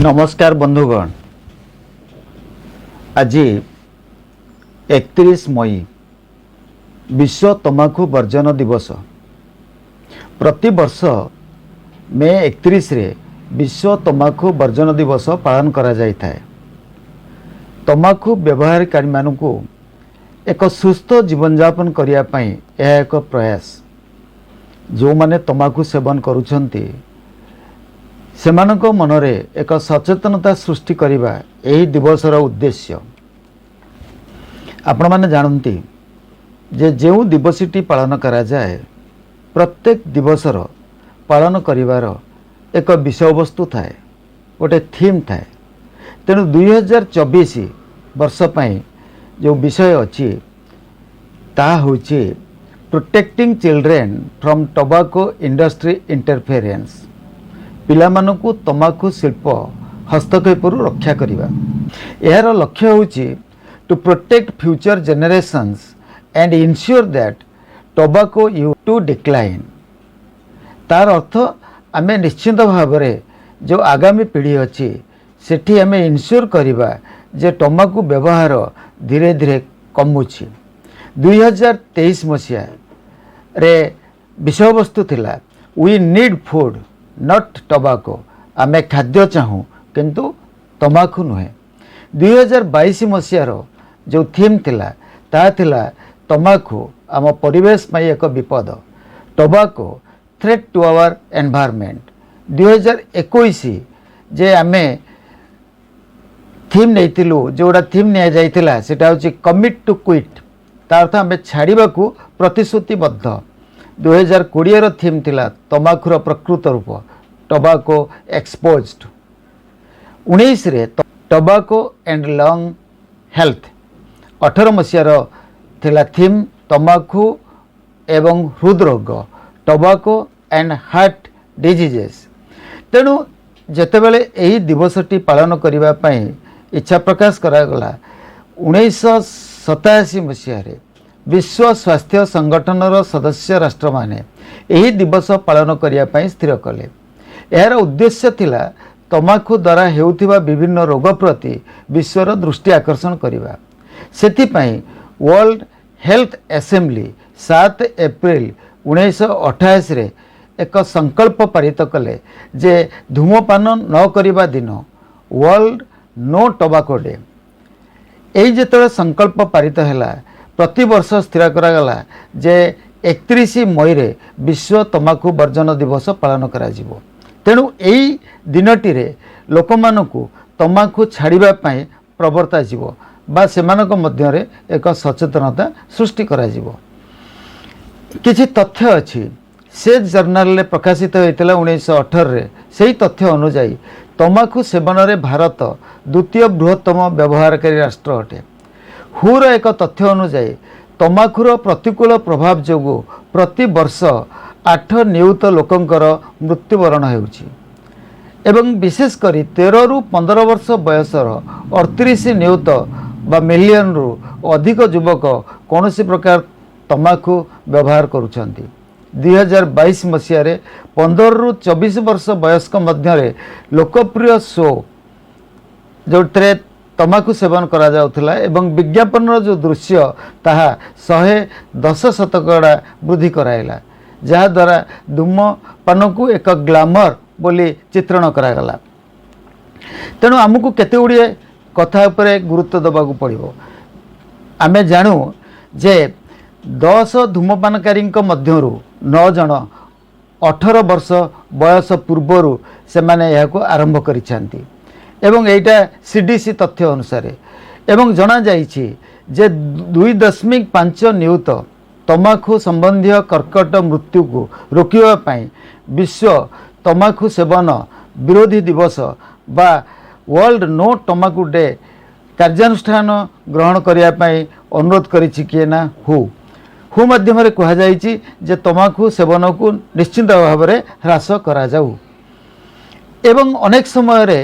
नमस्कार बंधुगण। आज 31 मई विश्व तंबाकू वर्जन दिवस। प्रति वर्ष मे 31 रे विश्व तंबाकू वर्जन दिवस पालन करा जाय थाए। तंबाकू व्यवहारकारी मानकु एक सुस्थ जीवन यापन करिया पई यह एक प्रयास। जो माने तंबाकू सेवन करुछंती सेमानक मनरे एक सचेतनता सृष्टि करिबा एही दिवसर उद्देश्य। आपण माने जानती जे जेउ दिवसटी पालन करा जाए प्रत्येक दिवसर पालन करिवार एक विषय वस्तु थाए, गोटे थीम थाए। तेणु 2024 वर्ष पई जो विषय अछि ता होछि protecting children from tobacco industry interference. पिलामानकु तंबाकू शिल्प हस्तक्षेपरू रक्षा करिबा। यार लक्ष्य होछि to protect future generations and ensure that tobacco use to decline. तार अर्थ आमे निश्चित भाव जो आगामी पीढ़ी अच्छी सेठी आमे इनश्योर करिबा जे तंबाकू व्यवहार धीरे धीरे कमुछि। 2023 मसीहा रे विषय वस्तु थिला we need food not tobacco. आमे खाद्य चाहूँ किंतु तंबाकू नुहे। 2022 मसीहार जो थीम थिला ता थिला तंबाकू आम परिवेश में एक विपद, tobacco threat to our environment. 2021 जे आमे थीम नैतिलु जोड़ा थीम निया जाइतिला सेटा होछि कमिट टू क्विट। तार अर्थ आमे छाड़ीबाकू प्रतिश्रुतिबद्ध। 2020 रो थीम थिला तंबाकूर प्रकृत रूप, टोबैको एक्सपोज्ड। 19 रे टोबैको एंड लंग हेल्थ। 18 मसीहार थिला थीम तंबाकू एवं हृदरोग, टोबैको एंड हार्ट डिजीजेस। तेणु जेतेबेले एही दिवसटी पालन करिबा पई इच्छा प्रकाश करागला 1987 मसीह विश्व स्वास्थ्य संगठनर सदस्य राष्ट्र माने एही दिवस पालन करिया पई स्थिर कले। यार उद्देश्य थिला तंबाकू द्वारा हेउथिबा विभिन्न रोग प्रति विश्वर दृष्टि आकर्षण करिबा। सेथि पई वर्ल्ड हेल्थ असेंबली 7 एप्रिल 1928 रे एक संकल्प पारित कले जे धूमपान न करिबा दिन वर्ल्ड नो टोबैको डे। एही जेतले संकल्प पारित हैला प्रति वर्ष स्थिर करागला जे 31 मई रे विश्व तंबाकू वर्जन दिवस पालन करा जिवो। तेणु एही दिनटी रे लोकमानकु तंबाकू छाड़िबा पई प्रवर्ता जिवो बा सेमानक मध्य रे एक सचेतनता सृष्टि करा जिवो। किछि तथ्य अछि सेज जर्नल रे प्रकाशित होइतिला 1918 रे। सेही तथ्य अनुसार तंबाकू सेवन रे भारत द्वितीय बृहत्तम व्यवहारकारी राष्ट्र अटे। हुर एक तथ्य अनुसार तंबाकूर प्रतिकूल प्रभाव जोगु प्रति वर्ष 8 नियुत लोकंकर मृत्युवरण हेउछि एवं विशेषकर 13 रु 15 वर्ष बयसर 38 नियुत बा मिलियन रु अधिक युवक कौनसी प्रकार तंबाकू व्यवहार करुछंती। 2022 मसीह 15 रु 24 वर्ष वयस्क मध्य लोकप्रिय शो जो तंबाकू सेवन करा जाउथला एवं विज्ञापन जो दृश्य ताहा 110% वृद्धि कराइला, जहा द्वारा धूमपान को एक ग्लैमर बोली चित्रण करागला। तेणु आमको केते गुड़िए कथा उपरे गुरुत्व दबाकू पड़िबो। आमे जानू जे 10 धूमपानकारी मध्यरु 9 जन 18 वर्ष बयस पूर्वरु से माने यहाको आरंभ करिछांती एवं एटा सीडीसी तथ्य अनुसार एवं जना जाइछि जे 2.5 नियुत तंबाकू संबंधी कर्कट मृत्यु को रोकिबा पई विश्व तंबाकू सेवन विरोधी दिवस बा वर्ल्ड नो टोबैको डे कार्यानुष्ठान ग्रहण करिया पई अनुरोध करिछि किए ना हु माध्यम रे कहा जाइछि जे तंबाकू सेवन को निश्चित भाव में ह्रास करा जाऊ। एवं अनेक समय रे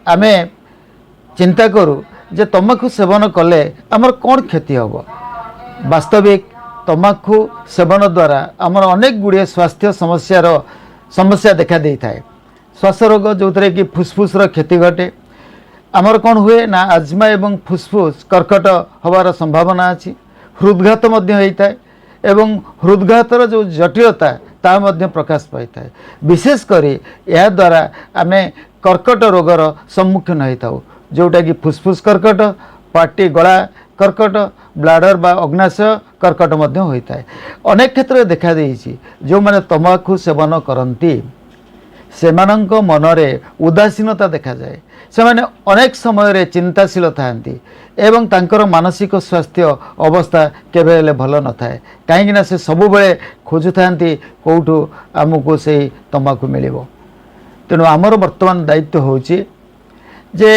आमे चिंता करूँ जे तंबाकू सेवन कले आमर कौन क्षति हम। वास्तविक तंबाकू सेवन द्वारा आमर अनेक गुड़िए स्वास्थ्य समस्या देखा दे थाए। श्वास रोग जो थे कि फुस्फुस क्षति घटे आमर कौन हुए ना आजमा एवं फुस्फुस कर्कट हबार संभावना अच्छी हृदघात होता है एवं हृदघातर जो जटिलता ता मध्य प्रकाश पाई था विशेषकर यह द्वारा आम कर्कट रोगर सम्मुखीन होता जोटा कि फुस्फुस कर्कट पार्टी गला कर्कट ब्लाडर बा अग्नाशय कर्कट होता है अनेक क्षेत्र में देखा देइछि जो माने तंबाकू सेवन करती से मनरे उदासीनता देखा जाए से माने अनेक समय चिंताशील थांती एवं तांकर मानसिक स्वास्थ्य अवस्था केबेले भल न थाए कहीं से सब बेले खोजु थांती कौटू आमको से तंबाकू मिलिबो तेणु आमर वर्तमान दायित्व होची जे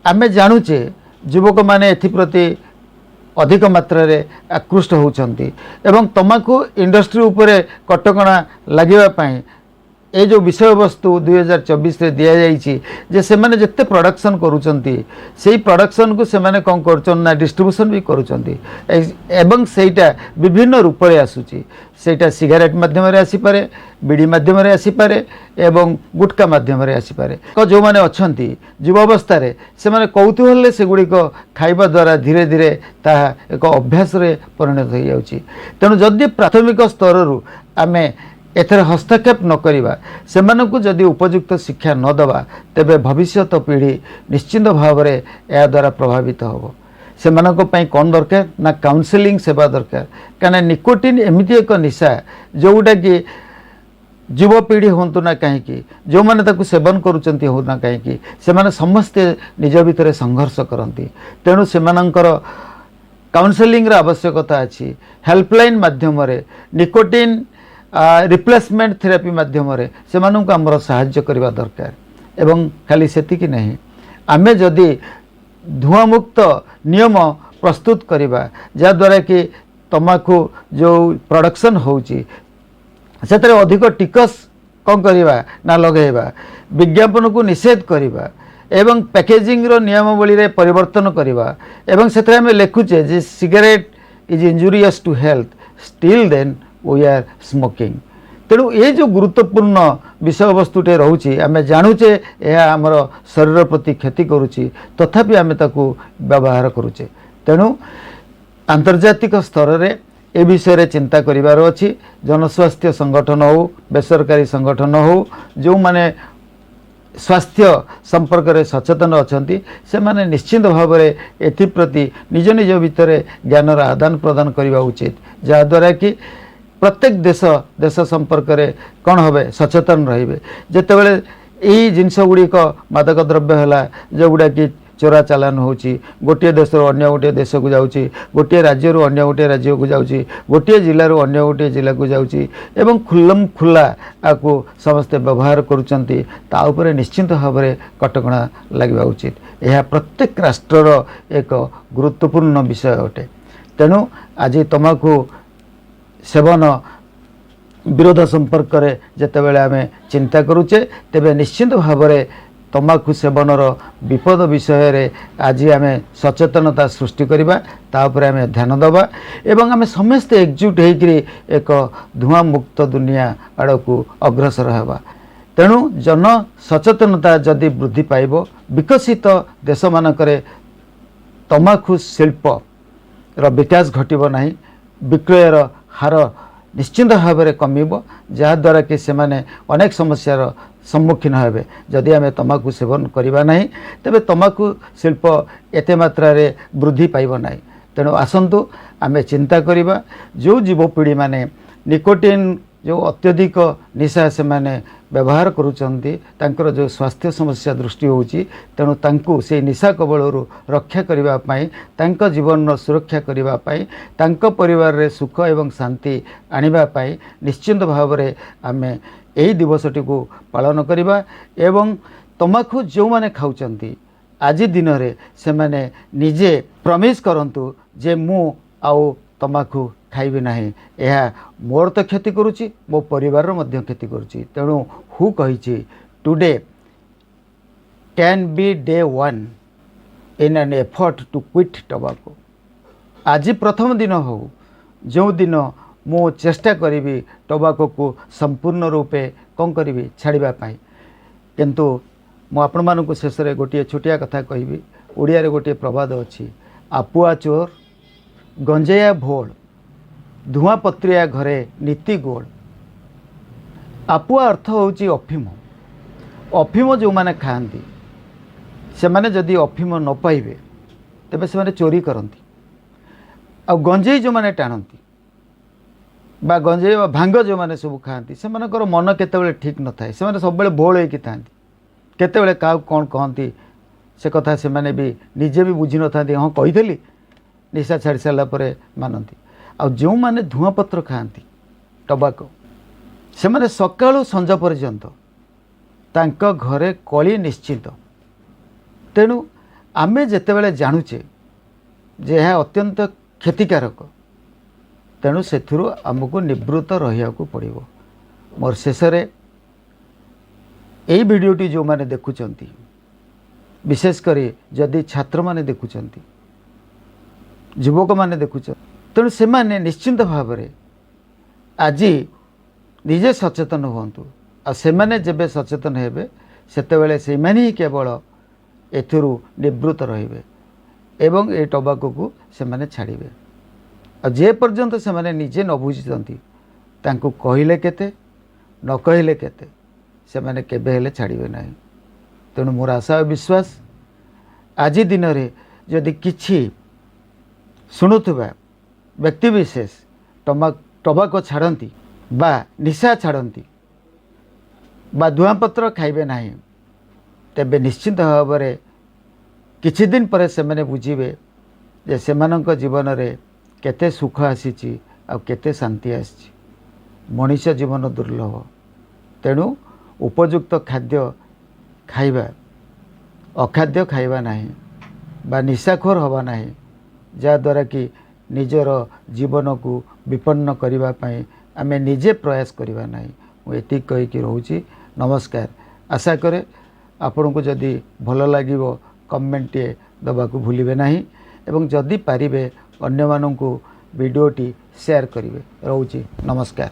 आमे जानुचे युवक माने एथिप्रति अधिक मात्रा रे आकृष्ट होउछंती एवं तंबाकू इंडस्ट्री उपरे कटकणा लागिबा पई ए जो विषय वस्तु 2024 रे दिया जाइछि जे से माने जत्ते प्रोडक्शन करूचंती सेही प्रोडक्शन को से माने कोन करचन ना डिस्ट्रीब्यूशन भी करूचंती एवं सेटा विभिन्न रूप रे आसुची सेटा सिगारेट माध्यम रे आसी पारे बीड़ी माध्यम रे आसी पारे एवं गुटका माध्यम रे आसी पारे जो माने अछंती युवा अवस्था रे से माने कौतूहल से गुडी को खाइबा द्वारा धीरे धीरे ता एक अभ्यास रे परिणत हो जाउची तेनु जदि प्राथमिक स्तर रु आमे एथर हस्तक्षेप न करिबा सेमानकु जदि उपयुक्त शिक्षा न दबा तेबे भविष्यत पीढ़ी निश्चिंत भाव में या द्वारा प्रभावित होबो सेमानक पई कोन दरकार ना काउंसलिंग सेवा दरकार काना निकोटिन एमिति एक निशा जोटा कि युवपीढ़ी होंतु ना कहीं जो मैंने ताकू सेवन करुचंती हो ना कहीं से माने समस्ते निज भितर संघर्ष करती तेणु सेमानंकर काउंसलिंग आवश्यकता अच्छी हेल्पलाइन माध्यम निकोटिन रिप्लेसमेंट थेरापी माध्यम से आमर साहाय्य करने दरकार एवं खाली सेतिकी नहीं आमे जदि धुआं मुक्त नियम प्रस्तुत करवा जहाद्वारा कि तंबाकू जो प्रोडक्शन होची से अधिक टिकस कौन करवा ना लगेवा विज्ञापन को निषेध करवा एवं पैकेजिंग रो नियमावली रे परिवर्तन करवा एवं से आम लिखुचे जे cigarette is injurious to health still then we are smoking तेणु ये जो गुरुत्वपूर्ण विषय वस्तुटे रोचे आम जानुचे यह आमर शरीर प्रति क्षति करुच्ची तथापि आम ताकू व्यवहार करुचे तेणु आंतर्जातिक स्तर में ए विषय रे चिंता करिवार अछि जनस्वास्थ्य संगठन हो बेसरकारी संगठन हो जो माने स्वास्थ्य संपर्क में सचेतन अछंती से माने निश्चित भाव में एप्रति निज निज भितर ज्ञानर आदान प्रदान करवा उचित जहाद्वारा कि प्रत्येक देश संपर्क में कौन हे सचेतन रे जितेबाला यही जिनस गुड़िक मादक द्रव्य है जोगुड़ा कि चोरा चालान होची गोटे देश अन्य गोटे देश को जाऊँगी गोटे राज्य अन्य गोटे राज्य को जाऊँगी गोटे जिलूर अन्य गोटे जिला को जाऊँगी एवं खुल्लम खुला आपको समस्ते व्यवहार करुँच ताऊपर निश्चिंत भाव में कटकणा लगे उचित यह प्रत्येक राष्ट्रर एक गुरुत्वपूर्ण विषय अटे तेणु आज तंबाकू सेवन विरोध संपर्क में जितेबाला आम चिंता करुचे तेबे निश्चिंत भाव में तंबाकू सेवनर विपद विषय रे आज आम सचेतनता सृष्टि करवा तापर आम ध्यान दबा एवं आम समस्ते एकजुट होकर एक धुआं मुक्त दुनिया आड़ को अग्रसर होगा तेणु जन सचेतनता जदि वृद्धि पाइब विकसित देश मानकरे तंबाकू शिल्प रो विकास घटिब नहीं विक्रयर हार निश्चिंत भाव में कमिब जहाद्वारा कि से माने अनेक समस्यार सम्मुखीन हेबे जदि आम तंबाकू सेवन करवा नहीं तेबे तंबाकू शिल्प एते मात्रा रे वृद्धि पाइब नहीं तेणु आसंतु आम चिंता करवा जो युवपीढ़ी माने निकोटिन जो अत्यधिक निशा से माने व्यवहार करुचंती तांकर जो स्वास्थ्य समस्या दृष्टि होची तेणु तांकु से निशा कबलरू रक्षा करिबा पाई तांका जीवन सुरक्षा करिबा पाई तांका परिवार रे सुख एवं शांति आनिबा पाई निश्चिंत भाव रे आमे एही दिवसटी को पालन करिबा एवं तंबाकू जो माने खाउचंती आज दिन रे से माने निजे प्रमिस करंतु जे मु आउ तंबाकू खाइबे नहीं यह मोर तो क्षति करुच्ची मो परिवार मध्य क्षति करुच्ची तेणु हु कही today can be day one in an effort to quit tobacco आज प्रथम दिन हो जो दिन मु चेष्टा करी टोबाको को संपूर्ण रूपे कौन करी छाड़ापी किंतु मु आपण मानक शेष में गोटे छोटिया कथा कहबी ओडिया रे गोटे प्रवाद अच्छी आपुआ चोर गंजेया भोल धुआं पत्रिया घरे नीति गोल। आपुआ अर्थ होची अफिम अफिम जो माने खाती से माने जदि अफिम न पाइबे तेबे से माने चोरी करती आ गंजेई जो माने टाणती बा गंजेई बा भांग जो माने सब खाती से मानकर मन केतेबेले ठीक न थाए से माने सब बेले भोल होई थांती केतेबेले का कौन कहती से कथा से माने भी निजे भी बुझी न थांती हाँ कहीथली निशा छाड़ी सारा पर मानती आ जो माने धुआं पत्र खाती टबाको से माने सकाळु संज पर्यंत तांक घरे कली निश्चित। तेणु आमे जेतेबेले जानुचे जे यह अत्यंत क्षतिकारक तेणु सेथुरु आमको निवृत्त रहिया को पड़िबो। मोर शेष रे एई वीडियोटी जो माने देखुचंती विशेष करी जदि छात्र माने देखुचंती युवक माने देखुच तेणु से माने निश्चिंत भाव रे आज निजे सचेतन हुंतु आ से माने जेबे सचेतन हेबे सेतेबेले से माने ही केवल एथुरु निवृत्त रहिबे एवं ए टबाको को से माने छाड़िबे। आ जे पर्यंत से माने निजे न बुझिचंती तांको कहिले केते न कहिले केते से माने केबे हेले छाड़िबे नाही। तेणु मोर आशा विश्वास आज दिन रे जदि किछि शुणुवा व्यक्ति विशेष टबाको छाड़ती बा निशा छाड़ती बा धुआंपत्र खाइबे नाही तेबे निश्चिंत भाव में किछि दिन पर से माने बुझिबे जे सेमानंक जीवन रे केते सुख आसीची आ केते शांति आसीची। मनुष्य जीवन दुर्लभ तेणु उपयुक्त खाद्य खाइबा अखाद्य खाइबा नाही बा निशाखोर हवा नाही जहाँद्वारा कि निजर जीवन को विपन्न करने पाई आमे निजे प्रयास करवा नहीं। मुझे कहीकि रोची नमस्कार। आशा करे आपण को जदि भल लगे कमेंट दबा को भूलिबे नहीं एवं जदि पारिबे अन्य माननकु वीडियोटी शेयर करिवे। रोची नमस्कार।